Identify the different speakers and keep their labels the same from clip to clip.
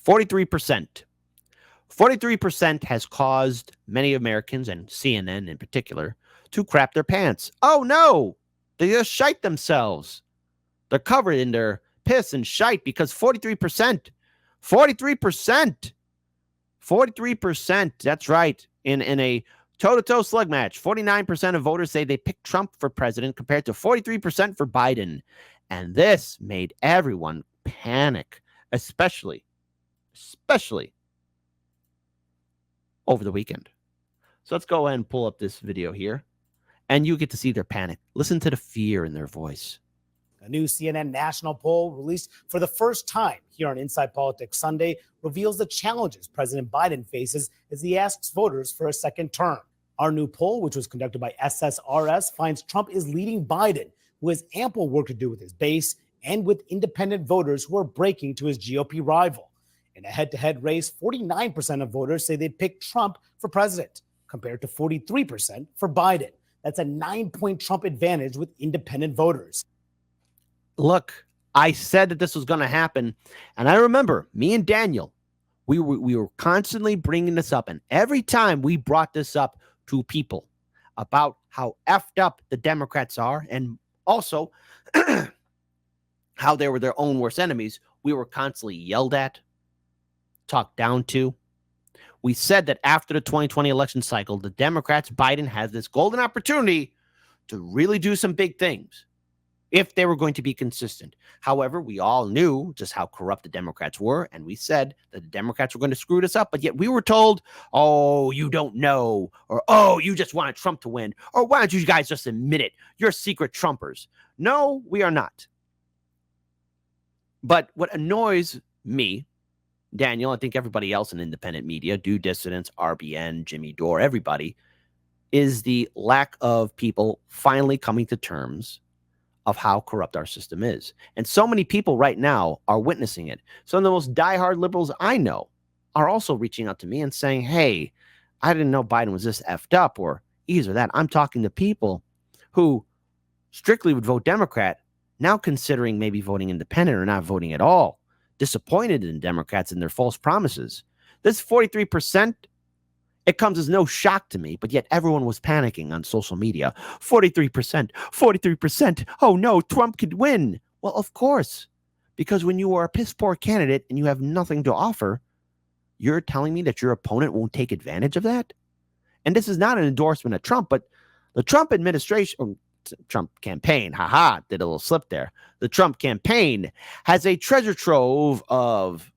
Speaker 1: 43%. 43% has caused many Americans, and CNN in particular, to crap their pants. Oh no! They just shite themselves. They're covered in their piss and shite because 43%. 43%. 43%. That's right. In a toe-to-toe slug match, 49% of voters say they picked Trump for president compared to 43% for Biden. And this made everyone panic, especially over the weekend. So let's go ahead and pull up this video here, and you get to see their panic. Listen to the fear in their voice.
Speaker 2: A new CNN national poll released for the first time here on Inside Politics Sunday reveals the challenges President Biden faces as he asks voters for a second term. Our new poll, which was conducted by SSRS, finds Trump is leading Biden, who has ample work to do with his base and with independent voters who are breaking to his GOP rival. In a head-to-head race, 49% of voters say they'd pick Trump for president, compared to 43% for Biden. That's a 9-point Trump advantage with independent voters.
Speaker 1: Look, I said that this was going to happen, and I remember me and Daniel, we were constantly bringing this up, and every time we brought this up to people about how effed up the Democrats are, and also how they were their own worst enemies, we were constantly yelled at, talked down to. We said that after the 2020 election cycle, the Democrats, Biden has this golden opportunity to really do some big things if they were going to be consistent. However, we all knew just how corrupt the Democrats were, and we said that the Democrats were going to screw this up, but yet we were told, oh, you don't know, or oh, you just wanted Trump to win, or why don't you guys just admit it? You're secret Trumpers. No, we are not. But what annoys me, Daniel, I think everybody else in independent media, Due Dissidents, RBN, Jimmy Dore, everybody, is the lack of people finally coming to terms of how corrupt our system is. And so many people right now are witnessing it. Some of the most diehard liberals I know are also reaching out to me and saying, hey, I didn't know Biden was this effed up or either that. I'm talking to people who strictly would vote Democrat, now considering maybe voting independent or not voting at all, disappointed in Democrats and their false promises. This 43%, it comes as no shock to me, but yet everyone was panicking on social media. 43%, 43%. Oh no, Trump could win. Well, of course, because when you are a piss poor candidate and you have nothing to offer, you're telling me that your opponent won't take advantage of that? And this is not an endorsement of Trump, but the Trump administration, Trump campaign, did a little slip there. The Trump campaign has a treasure trove of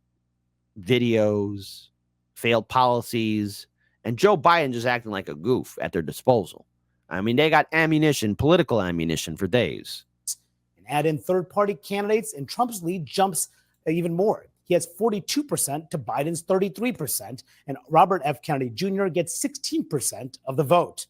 Speaker 1: videos, failed policies, and Joe Biden just acting like a goof at their disposal. I mean, they got ammunition, political ammunition for days.
Speaker 2: And add in third-party candidates, and Trump's lead jumps even more. He has 42% to Biden's 33%, and Robert F. Kennedy Jr. gets 16% of the vote.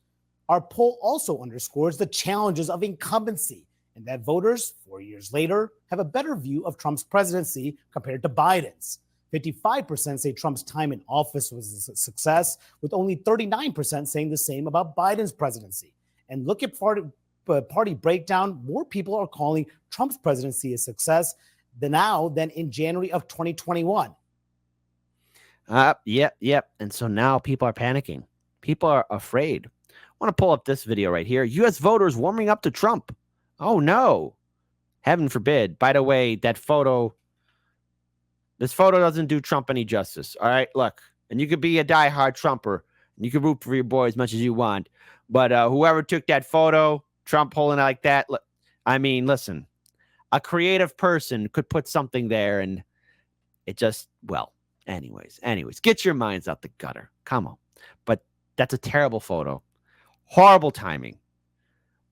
Speaker 2: Our poll also underscores the challenges of incumbency and that voters 4 years later have a better view of Trump's presidency compared to Biden's. 55% say Trump's time in office was a success, with only 39% saying the same about Biden's presidency. And look at party breakdown. More people are calling Trump's presidency a success than in January of 2021.
Speaker 1: Yep. And so now people are panicking. People are afraid. I want to pull up this video right here. U.S. voters warming up to Trump. Oh, no. Heaven forbid. By the way, this photo doesn't do Trump any justice. All right, look. And you could be a diehard Trumper. And you can root for your boy as much as you want. But whoever took that photo, Trump holding it like that, look, I mean, listen. A creative person could put something there and it just, well, anyways, get your minds out the gutter. Come on. But that's a terrible photo. Horrible timing.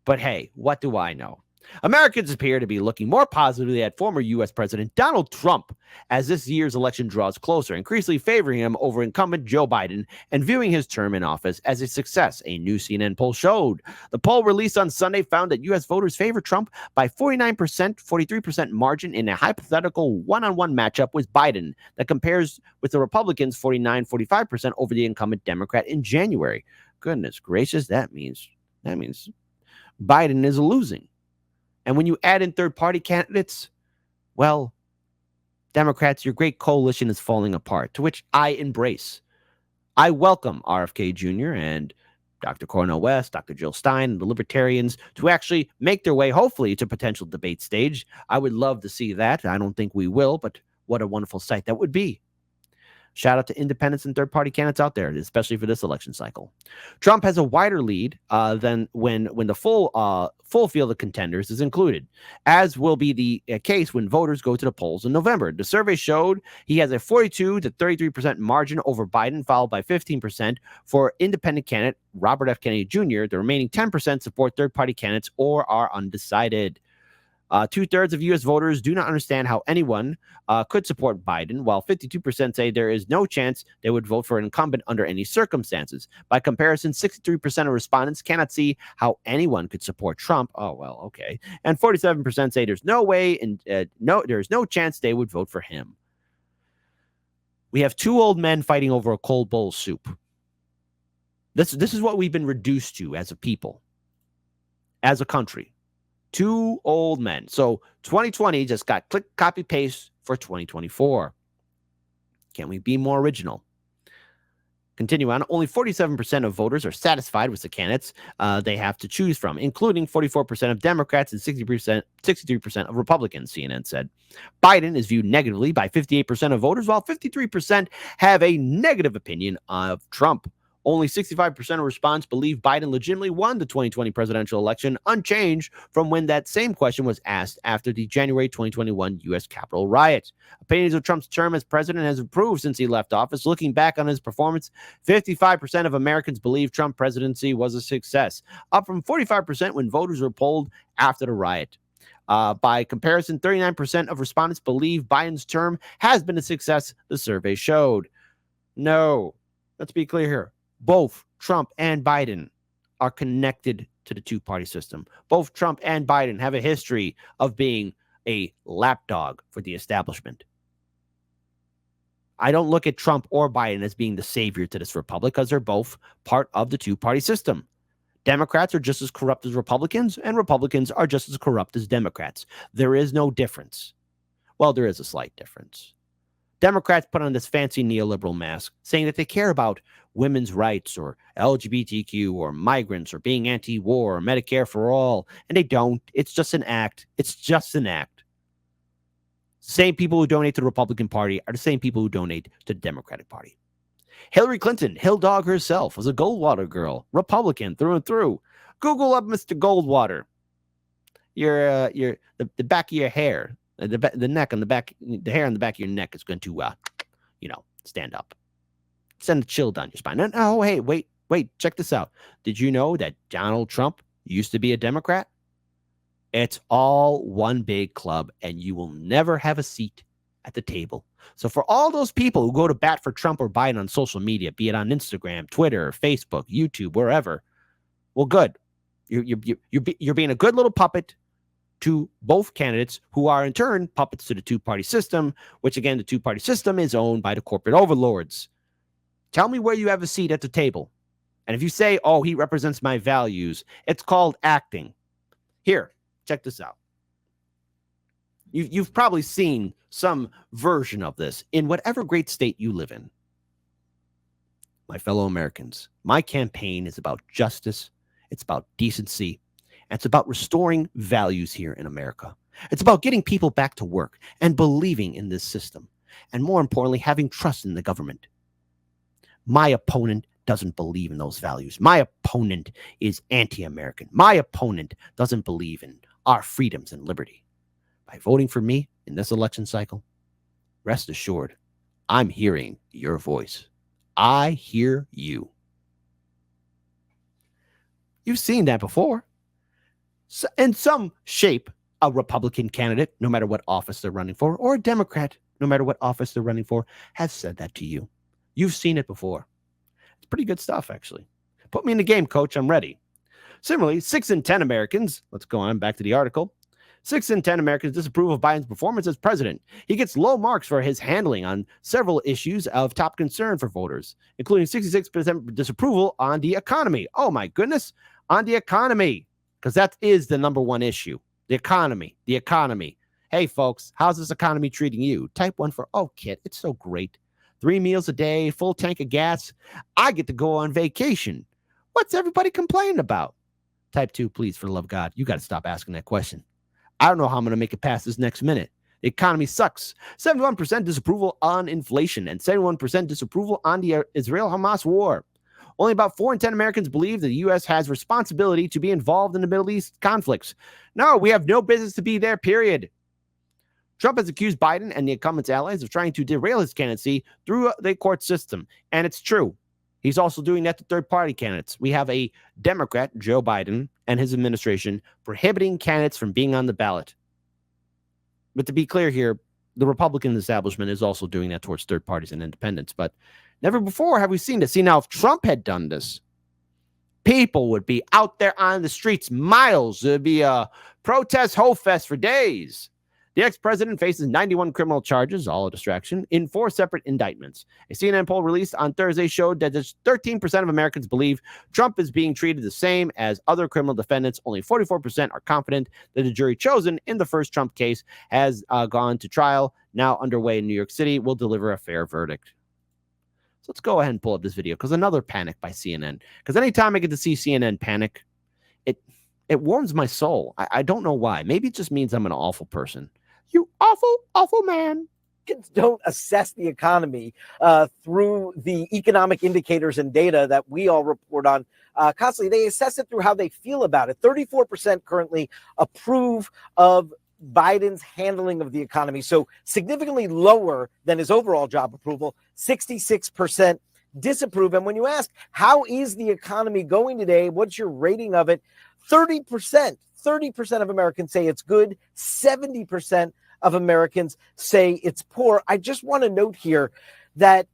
Speaker 1: But hey, what do I know? Americans appear to be looking more positively at former U.S. President Donald Trump as this year's election draws closer, increasingly favoring him over incumbent Joe Biden and viewing his term in office as a success, a new CNN poll showed. The poll released on Sunday found that U.S. voters favor Trump by 49%, 43% margin in a hypothetical one-on-one matchup with Biden that compares with the Republicans' 49-45% over the incumbent Democrat in January. Goodness gracious, that means Biden is losing. And when you add in third-party candidates, well, Democrats, your great coalition is falling apart, to which I embrace. I welcome RFK Jr. and Dr. Cornel West, Dr. Jill Stein, and the Libertarians to actually make their way, hopefully, to potential debate stage. I would love to see that. I don't think we will, but what a wonderful sight that would be. Shout out to independents and third-party candidates out there, especially for this election cycle. Trump has a wider lead than when the full field of contenders is included, as will be the case when voters go to the polls in November. The survey showed he has a 42 to 33% margin over Biden, followed by 15% for independent candidate Robert F. Kennedy Jr. The remaining 10% support third-party candidates or are undecided. 2/3 of U.S. voters do not understand how anyone could support Biden, while 52% say there is no chance they would vote for an incumbent under any circumstances. By comparison, 63% of respondents cannot see how anyone could support Trump. Oh, well, okay. And 47% say there's no way and there's no chance they would vote for him. We have two old men fighting over a cold bowl of soup. This is what we've been reduced to as a people, as a country. Two old men. So 2020 just got click, copy, paste for 2024. Can we be more original? Continue on. Only 47% of voters are satisfied with the candidates they have to choose from, including 44% of Democrats and 63% of Republicans, CNN said. Biden is viewed negatively by 58% of voters, while 53% have a negative opinion of Trump. Only 65% of respondents believe Biden legitimately won the 2020 presidential election, unchanged from when that same question was asked after the January 2021 U.S. Capitol riot. Opinions of Trump's term as president has improved since he left office. Looking back on his performance, 55% of Americans believe Trump's presidency was a success, up from 45% when voters were polled after the riot. By comparison, 39% of respondents believe Biden's term has been a success, the survey showed. No, let's be clear here. Both Trump and Biden are connected to the two-party system. Both Trump and Biden have a history of being a lapdog for the establishment. I don't look at Trump or Biden as being the savior to this republic because they're both part of the two-party system. Democrats are just as corrupt as Republicans, and Republicans are just as corrupt as Democrats. There is no difference. Well, there is a slight difference. Democrats put on this fancy neoliberal mask saying that they care about women's rights or LGBTQ or migrants or being anti-war or Medicare for all, and they don't. It's just an act. It's just an act. Same people who donate to the Republican Party are the same people who donate to the Democratic Party. Hillary Clinton, Hill Dog herself, was a Goldwater girl, Republican through and through. Google up Mr. Goldwater. The back of your hair. The neck on the back, the hair on the back of your neck is going to, stand up. Send a chill down your spine. And, oh, hey, wait, check this out. Did you know that Donald Trump used to be a Democrat? It's all one big club, and you will never have a seat at the table. So for all those people who go to bat for Trump or Biden on social media, be it on Instagram, Twitter, Facebook, YouTube, wherever, well, good. You're being a good little puppet to both candidates who are in turn puppets to the two-party system, which again, the two-party system is owned by the corporate overlords. Tell me where you have a seat at the table. And if you say, oh, he represents my values, it's called acting. Here, check this out. You've probably seen some version of this in whatever great state you live in. My fellow Americans, my campaign is about justice. It's about decency. It's about restoring values here in America. It's about getting people back to work and believing in this system. And more importantly, having trust in the government. My opponent doesn't believe in those values. My opponent is anti-American. My opponent doesn't believe in our freedoms and liberty. By voting for me in this election cycle, rest assured, I'm hearing your voice. I hear you. You've seen that before. So in some shape, a Republican candidate, no matter what office they're running for, or a Democrat, no matter what office they're running for, has said that to you. You've seen it before. It's pretty good stuff, actually. Put me in the game, coach. I'm ready. Similarly, 6 in 10 Americans, let's go on back to the article. 6 in 10 Americans disapprove of Biden's performance as president. He gets low marks for his handling on several issues of top concern for voters, including 66% disapproval on the economy. Oh, my goodness. On the economy. Because that is the number one issue, the economy. Hey, folks, how's this economy treating you? Type 1 for, oh, Kit, it's so great. 3 meals a day, full tank of gas. I get to go on vacation. What's everybody complaining about? Type 2, please, for the love of God, you got to stop asking that question. I don't know how I'm going to make it past this next minute. The economy sucks. 71% disapproval on inflation and 71% disapproval on the Israel-Hamas war. Only about 4 in 10 Americans believe that the U.S. has responsibility to be involved in the Middle East conflicts. No, we have no business to be there, period. Trump has accused Biden and the incumbent's allies of trying to derail his candidacy through the court system. And it's true. He's also doing that to third-party candidates. We have a Democrat, Joe Biden, and his administration prohibiting candidates from being on the ballot. But to be clear here, the Republican establishment is also doing that towards third parties and independents. But never before have we seen this. See, now, if Trump had done this, people would be out there on the streets, miles. There'd be a protest ho fest for days. The ex-president faces 91 criminal charges, all a distraction, in 4 separate indictments. A CNN poll released on Thursday showed that just 13% of Americans believe Trump is being treated the same as other criminal defendants. Only 44% are confident that the jury chosen in the first Trump case has gone to trial, now underway in New York City, will deliver a fair verdict. So let's go ahead and pull up this video, because another panic by CNN. Because anytime I get to see CNN panic, it warms my soul. I don't know why. Maybe it just means I'm an awful person. You awful, awful man.
Speaker 3: Don't assess the economy through the economic indicators and data that we all report on constantly. They assess it through how they feel about it. 34% currently approve of Biden's handling of the economy, so significantly lower than his overall job approval. 66% disapprove. And when you ask, how is the economy going today? What's your rating of it? 30% of Americans say it's good. 70% of Americans say it's poor. I just want to note here that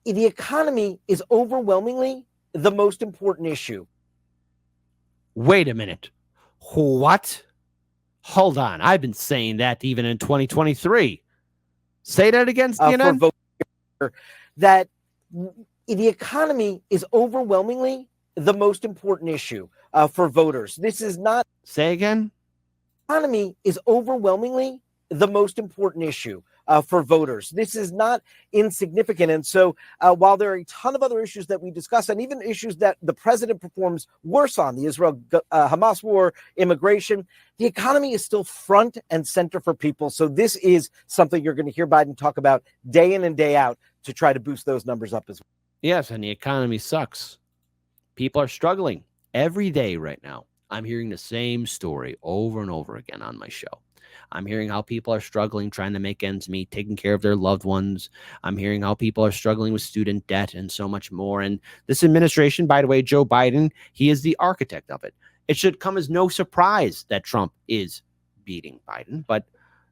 Speaker 3: the economy is overwhelmingly the most important issue.
Speaker 1: Wait a minute. What? Hold on. I've been saying that even in 2023. Say that again, CNN.
Speaker 3: That the economy is overwhelmingly the most important issue for voters. This is not.
Speaker 1: Say again.
Speaker 3: Economy is overwhelmingly the most important issue for voters. This is not insignificant. And so while there are a ton of other issues that we discuss, and even issues that the president performs worse on, the Israel-Hamas war, immigration, the economy is still front and center for people. So this is something you're going to hear Biden talk about day in and day out to try to boost those numbers up as well.
Speaker 1: Yes, and the economy sucks. People are struggling every day right now. I'm hearing the same story over and over again on my show. I'm hearing how people are struggling trying to make ends meet, taking care of their loved ones. I'm hearing how people are struggling with student debt and so much more. And this administration, by the way, Joe Biden, he is the architect of it. It should come as no surprise that Trump is beating Biden. But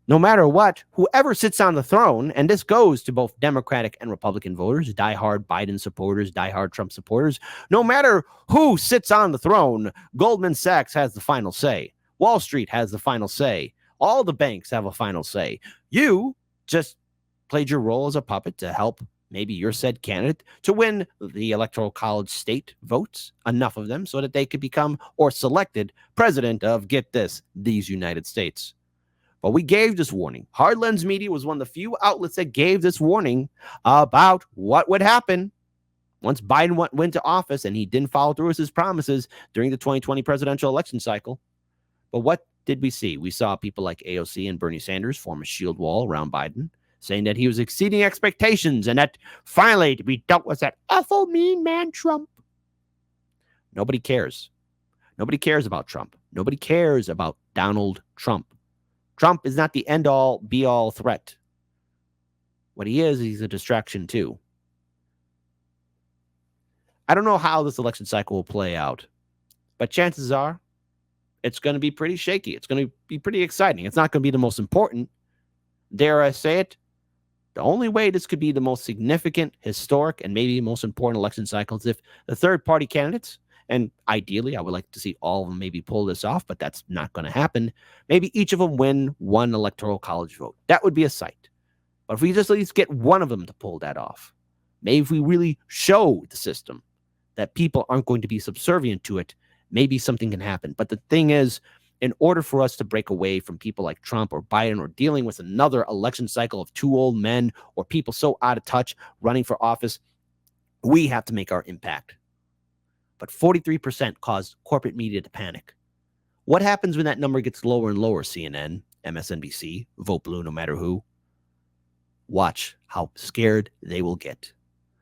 Speaker 1: no matter what, whoever sits on the throne, and this goes to both Democratic and Republican voters, diehard Biden supporters, diehard Trump supporters, no matter who sits on the throne, Goldman Sachs has the final say. Wall Street has the final say. All the banks have a final say. You just played your role as a puppet to help maybe your said candidate to win the Electoral College state votes, enough of them, so that they could become or selected president of, get this, these United States. But we gave this warning. Hard Lens Media was one of the few outlets that gave this warning about what would happen once Biden went to office and he didn't follow through with his promises during the 2020 presidential election cycle. But what did we see? We saw people like AOC and Bernie Sanders form a shield wall around Biden, saying that he was exceeding expectations and that finally to be dealt with that awful mean man Trump. Nobody cares. Nobody cares about Trump. Nobody cares about Donald Trump. Trump is not the end-all, be-all threat. What he is, he's a distraction too. I don't know how this election cycle will play out, but chances are it's going to be pretty shaky. It's going to be pretty exciting. It's not going to be the most important. Dare I say it? The only way this could be the most significant, historic, and maybe most important election cycle is if the third-party candidates, and ideally I would like to see all of them maybe pull this off, but that's not going to happen. Maybe each of them win one Electoral College vote. That would be a sight. But if we just at least get one of them to pull that off, maybe if we really show the system that people aren't going to be subservient to it, maybe something can happen. But the thing is, In order for us to break away from people like Trump or Biden or dealing with another election cycle of two old men or people so out of touch running for office, we have to make our impact. But 43% caused corporate media to panic. What happens when that number gets lower and lower, CNN, MSNBC, Vote Blue, no matter who? Watch how scared they will get.